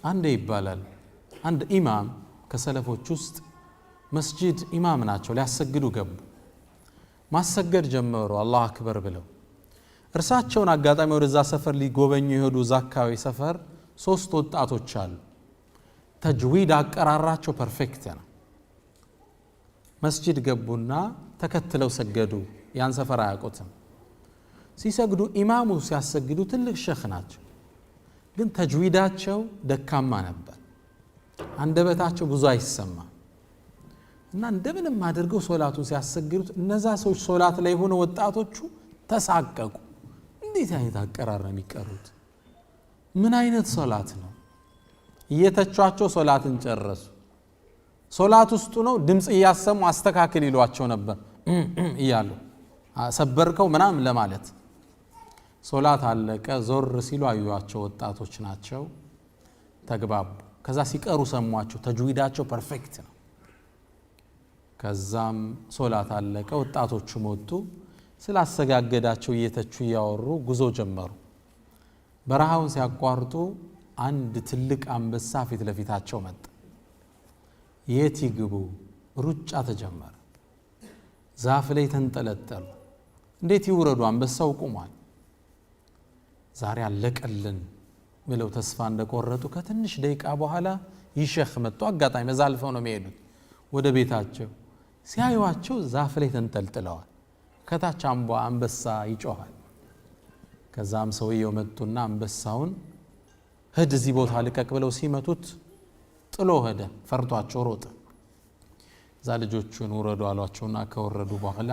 አንዴ ይባላል አንድ ኢማም ከሰለፎች ውስጥ መስጂድ ኢማም ናቸው ሊያሰግዱ ገቡ ማሰገድ ጀመሩ አላሁ አክበር ብለው እርሳቸውን አጋጣሚ ወደዛ ሰፈር ሊጎበኙ ይሄዱ ዛካዊ ሰፈር ሶስት ወጣቶች አሉ ተጅዊድ አቀራራቸው ፐርፌክት ነው መስጂድ ገቡና ተከትለው ሰገዱ ያን ሰፈር አያውቁትም ሲሰግዱ ኢማሙ ሲያሰግዱ ትልቅ ሸኽ ናቸው ግን ተጅዊዳቸው ደካማ ነበር አንደበታቸው ብዙ አይሰማ እና እንደምንም አድርገው ሶላቱን ሲያሰግዱት እነዛ ሰዎች ሶላት ላይ ሆነ ወጣቶቹ ተሳቀቁ እንዴት አይነት አቀራር ነው የሚቀሩት ምን አይነት ሶላት ነው እየተቻቸው ሶላትን ጨረሱ ሶላት ውስጥ ነው ድምጽ እያሰሙ አስተካክል ይሏቸው ነበር ይያሉ ሰበርከው ምናምን ለማለት ሶላት አለቀ ዞር ሲሉ አዩዋቸው ወጣቶች ናቸው ተግባቡ ከዛ ሲቀሩ ሰሟቸው ተጅዊዳቸው ፐርፌክት ነው ከዛም ሶላት አለቀ ወጣቶቹ ሞቱ ስላሰጋገዳቸው እየተቹ ያወሩ ጉዞ ጀመሩ በረሃውን ሲያቋርጡ አንድ ትልቅ አንበሳ ፊት ለፊታቸው መጣ የት ይግቡ ሩጫ ተጀመረ ዛፍ ላይ ተንጠለጠሉ እንዴት ይውረዱ አንበሳው ቆሟል ዛሬ አለቀልን ብለው ተስፋ እንደቆረጡ ከትንሽ ደቂቃ በኋላ ይሸኽ መጡ አጋጣሚ መዛልፈው ነው የሚሄዱት ወደ ቤታቸው ሲያዩዋቸው ዛፍ ላይ ተንጠልጥለዋል ከታች አንበሳ ይጮሃል ከዛም ሰውየው መጡና አንበሳውን ሄድ እዚህ ቦታ ልቀቅ ብለው ሲመቱት ጥሎ ሄደ ፈርቷቸው ሮጠ ዛ ልጆቹን ወረዱ አሏቸውና ከወረዱ በኋላ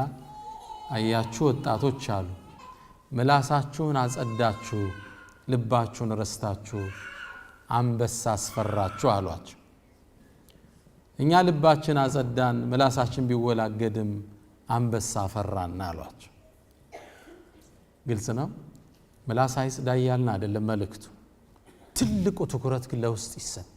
አያችሁ ወጣቶች አሉ ምላሳችሁን አጸዳችሁ ልባችሁን ረስታችሁ አንበሳ አስፈራችሁ አሏቸው እኛ ልባችን አጸዳን ምላሳችን ቢወላገድም አንበሳ ፈራና አሏቸው ግልጽ ነው ምላስ አይጽዳ ያልና አይደለም መልእክቱ ትልቁ ትኩረት ግን ለውስጥ ይሰጥ